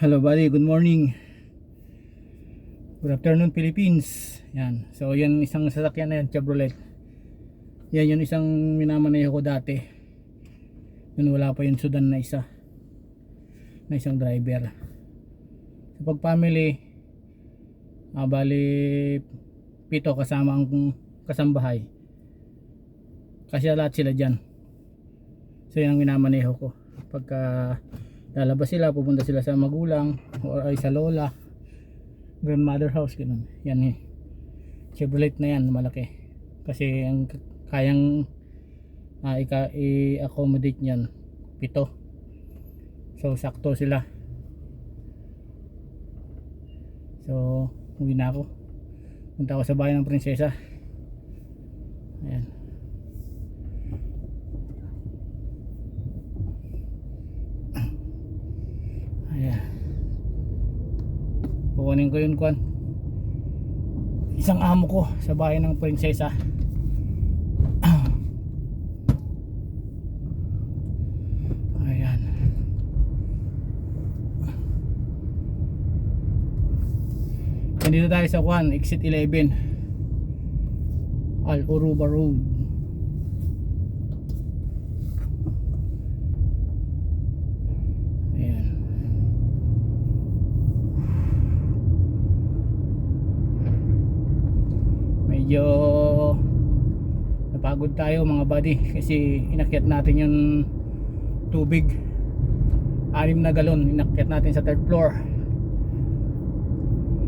Hello buddy, good morning. Good afternoon Philippines. Yan. So yan isang sasakyan na yan, Chevrolet. Yan yung isang minamaneho ko dati. Yun wala pa yung Sudan na isa. Na isang driver. So pag family, bali pito kasama ang kasambahay. Kasi lahat sila dyan. So yan ang minamaneho ko. Pagka lalabas sila, pupunta sila sa magulang o ay sa lola, grandmother house, ganun. Yan eh, Chevrolet na yan, malaki. Kasi ang kayang i-accommodate nyan pito. So sakto sila. So uwi na ako, punta ako sa bahay ng prinsesa. Ayan. Ayan. Kukunin ko yun, isang amo ko sa bahay ng prinsesa. Ayan. Nandito tayo sa exit 11 Al Uruba Road. Medyo napagod tayo mga buddy kasi inakyat natin yung tubig, 6 na galon inakyat natin sa 3rd floor.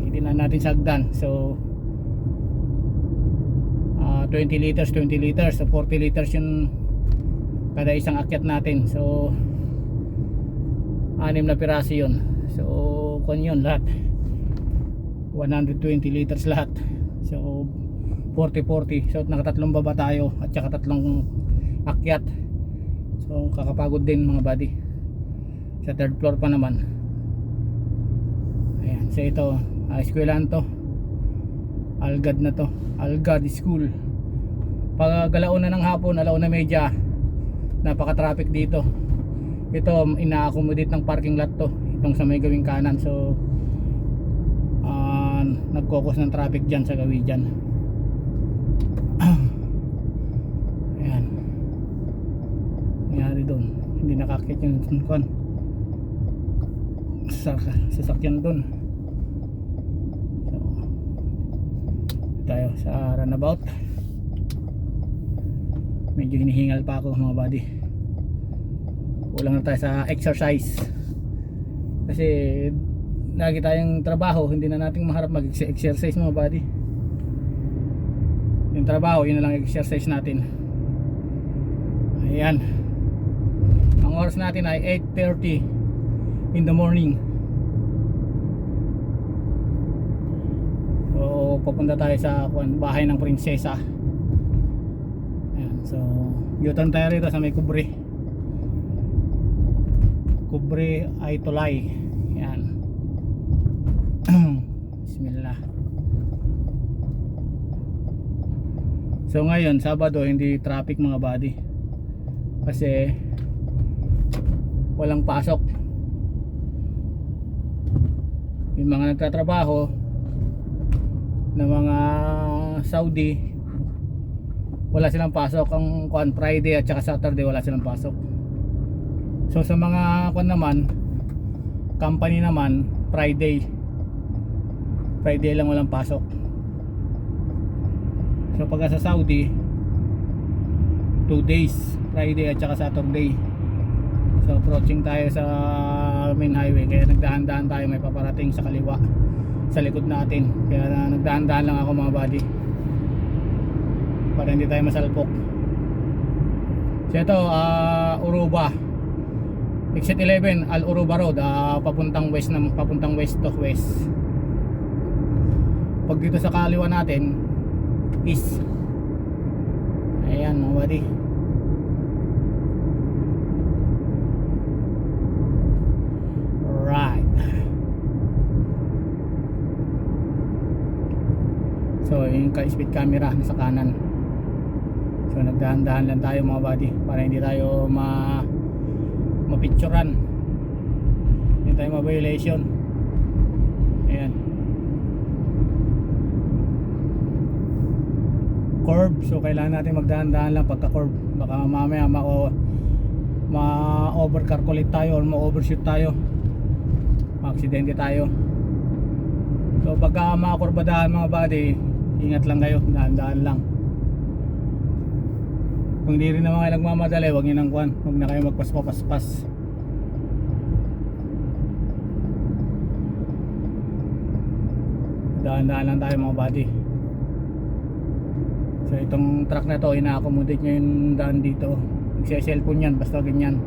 Hindi na natin sagdan. So 20 liters so 40 liters yung kada isang akyat natin. So 6 na piraso yun. So kung yun lahat 120 liters lahat. So 40-40. So nakatatlong baba tayo at saka tatlong akyat. So kakapagod din mga buddy. Sa 3rd floor pa naman. Ayan. So ito, eskwelahan to. Algad na to. Algad School. Pag alauna ng hapon, alauna medya, napaka-traffic dito. Ito, ina-accommodate ng parking lot to. Itong sa may gawing kanan. So nagkokos ng traffic dyan sa gawi dyan. Ayan. Nangyari doon, hindi nakakit yung sasakyan doon. So tayo sa runabout. Medyo hinihingal pa ako mga buddy. Kulang na tayo sa exercise kasi lagi tayong trabaho, hindi na natin maharap mag-exercise mga buddy. Yung trabaho, yun na lang exercise natin. Ayan. Ang oras natin ay 8:30 in the morning. So papunta tayo sa bahay ng prinsesa. Ayan. So U-turn tayo rito sa may Kubre ay Tulay. Ayan. Bismillah. So ngayon Sabado hindi traffic mga buddy kasi walang pasok. Yung mga nagtatrabaho na mga Saudi wala silang pasok. Ang Friday at saka Saturday wala silang pasok. So sa mga naman company naman Friday lang walang pasok. So pagka sa Saudi 2 days, Friday at saka Saturday. So approaching tayo sa main highway, kaya nagdahan-dahan tayo, may paparating sa kaliwa sa likod natin, kaya nagdahan-dahan lang ako mga buddy para hindi tayo masalpok. So ito Uruba exit 11 Al Uruba Road, papuntang west to west. Pag dito sa kaliwa natin is ayan mga buddy. Right. So yung ka-speed camera nasa kanan. So nagdahan-dahan lang tayo mga buddy para hindi tayo mapicturan. Hindi tayong ma-violation. Ayan. Curve, so kailangan natin magdahan-dahan lang pagka curve. Baka mamaya ma-overcalculate tayo or ma-overshoot tayo, ma-aksidente tayo. So pagka makakurbadahan mga buddy, ingat lang kayo, dahan-dahan lang. Kung di rin naman kayo nagmamadali, huwag nyo nang kuhan, huwag na kayo magpaspapaspas. Dahan-dahan lang tayo mga buddy. So itong truck na to, ina-accommodate nyo yung daan dito. Nagsiya-cellphone yan, basta ganyan.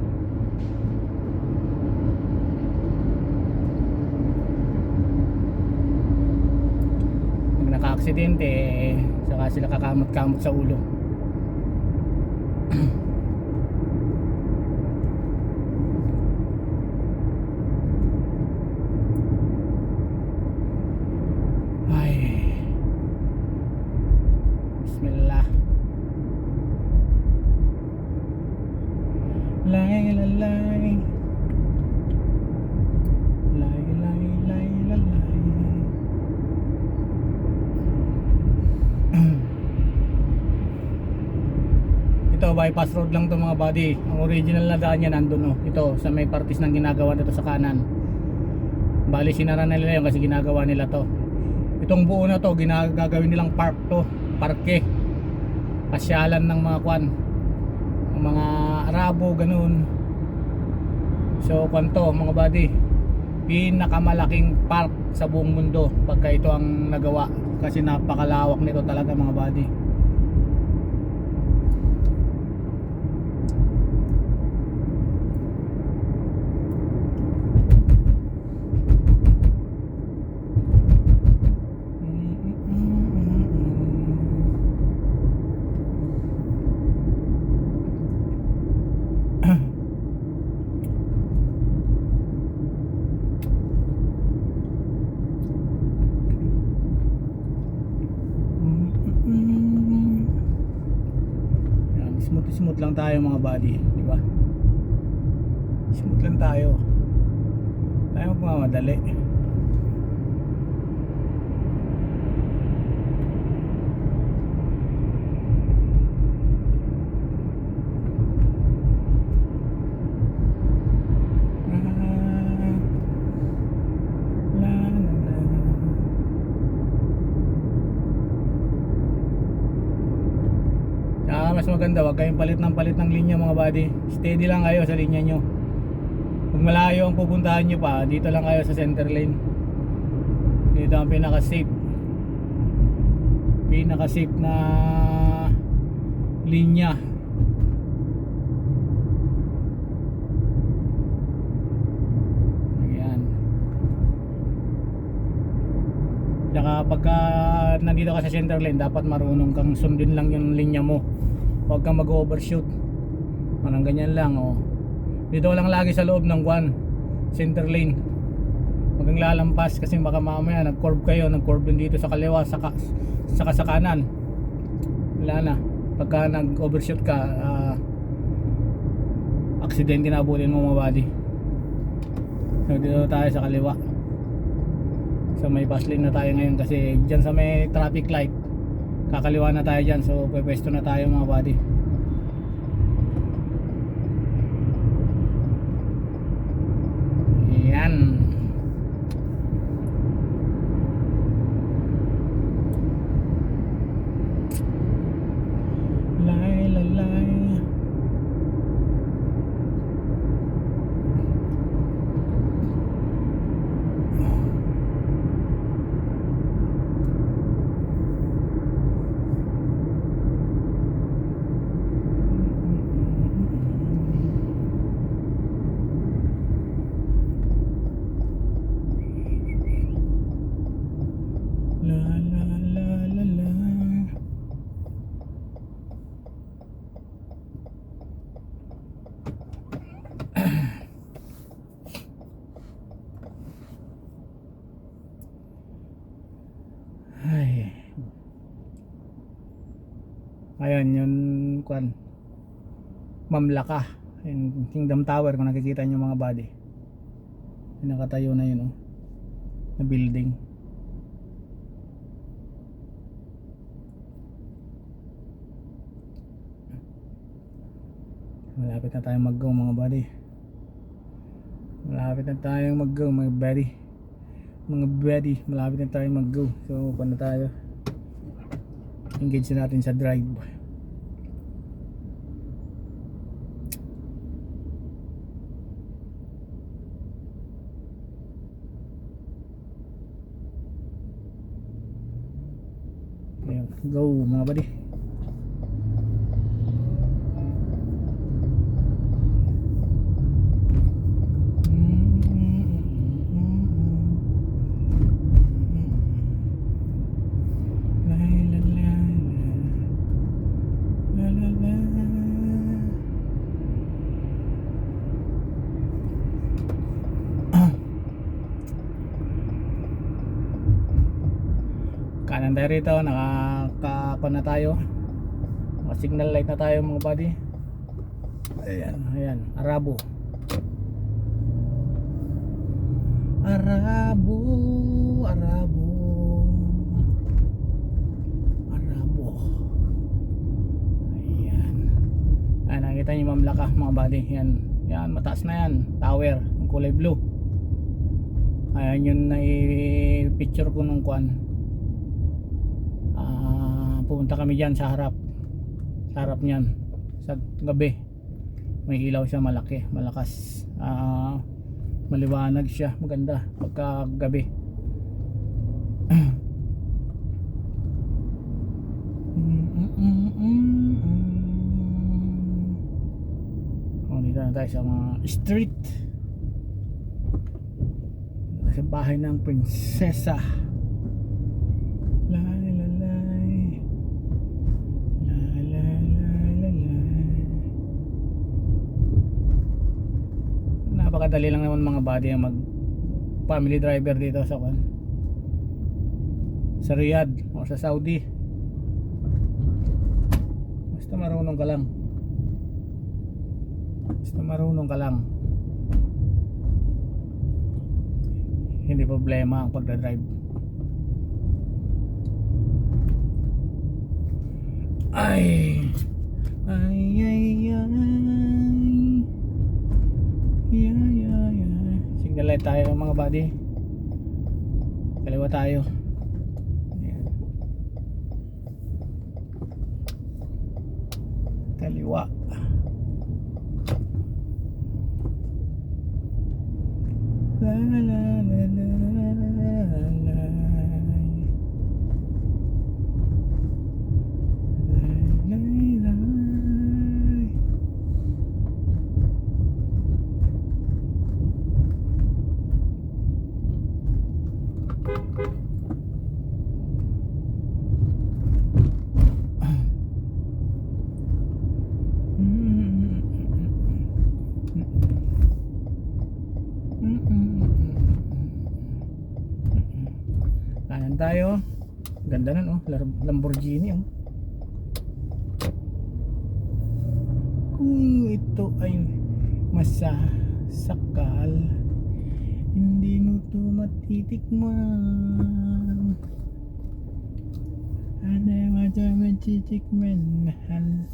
Pag naka-aksidente, saka sila kakamot-kamot sa ulo. Bismillah. Lay la lay. Lay lay lay la lay. Ito bypass road lang to mga buddy. Ang original na daan niya nandun oh. Ito sa may partis ng ginagawa nito sa kanan. Bali sinara na nila yun kasi ginagawa nila to. Itong buo na to ginagagawin nilang park to, parke, pasyalan ng mga kwan, ng mga Arabo ganun. So kwan to mga buddy, pinakamalaking park sa buong mundo pagka ito ang nagawa, kasi napakalawak nito talaga mga buddy. Smooth lang tayo mga buddy, di ba? Smooth lang tayo. Tayo magmamadali. Mas maganda, wag kayong palit ng linya mga buddy. Steady lang kayo sa linya nyo. Kung malayo ang pupuntahan nyo pa, dito lang kayo sa center lane. Dito ang pinaka safe na linya. Ayan. Saka pagka nandito ka sa center lane, dapat marunong kang sundin lang yung linya mo. Huwag kang mag-overshoot. Parang ganyan lang oh. Dito lang lagi sa loob ng center lane. Huwag kang lalampas kasi baka mamaya nag-curve kayo, nag-curve din dito sa kaliwa, saka sa kanan. Wala na. Pagka nag-overshoot ka, aksidente na abutin mo mga buddy. So dito tayo sa kaliwa. So may pass lane na tayo ngayon kasi dyan sa may traffic light, kakaliwa na tayo dyan. So pwesto na tayo mga buddy. Ayan. Lay la lay. Ay. Ayun yung Mamlaka, yung Kingdom Tower kung nakikita nyo mga buddy. Yung nakatayo na yun, oh, na building. Malapit na tayong mag-go mga buddy. Malapit na tayong mag-go mga buddy. Mga buddy, malapit na tayong mag-go. So paano tayo? Engage na natin sa drive. Ayan, go mga buddy. Kanan tayo rito, nakakapa na tayo, naka signal light na tayo mga buddy. Ayan, ayan, Arabo. Arabo, Arabo, Arabo. Ayan. Ayan, nakikita niyo mamlaka mga buddy. Yan, yan, mataas na yan, tower, yung kulay blue. Ayan yun na i-picture ko nung kuan. Pupunta kami dyan sa harap. Sa harap nyan, sa gabi. May ilaw siya malaki, malakas. Maliwanag siya, maganda pagka gabi. Dito na tayo sa mga street. Sa bahay ng prinsesa. Napakadali lang naman mga buddy ang mag family driver dito sa Riyadh o sa Saudi. Basta marunong ka lang. Basta marunong ka lang. Hindi problema ang pagdadrive. Ay ay ay ay. Signal light tayo mga buddy. Kaliwa tayo. Ayan. Kaliwa. La la la la la. Kanan tayo. Ganda nun, oh, Lamborghini, oh. Kung ito ay masasakal, hindi mo to matitikman. Ano yung matitikman, mahal.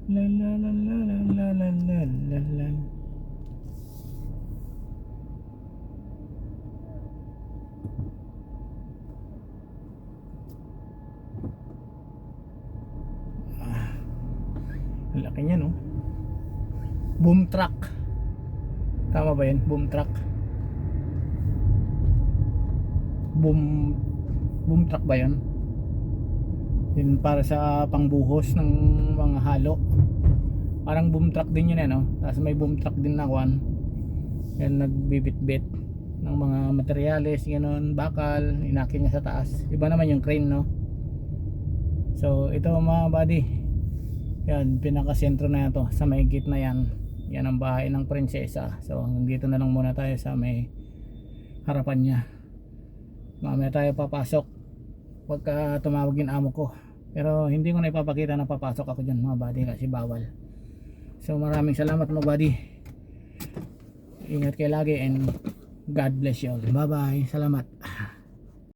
La la la la la la la la la. Laki niya, no? Boom truck. Tama ba yan? Boom truck. Boom truck ba yan? Yun para sa pangbuhos ng mga halo. Parang boom truck din yun, no? Tapos may boom truck din na kwan. Yan, nagbibit-bit ng mga materyales, gano'n, bakal, inakin niya sa taas. Iba naman yung crane, no? So ito mga buddy, yan, pinakasentro na ito. Sa may gitna yan, yan ang bahay ng prinsesa. So hanggang dito na lang muna tayo sa may harapan niya. Mamaya tayo papasok pagka tumawag yung amo ko. Pero hindi ko na ipapakita na papasok ako dyan mga buddy kasi bawal. So maraming salamat mga buddy. Ingat kayo lagi and God bless you all. Bye bye. Salamat.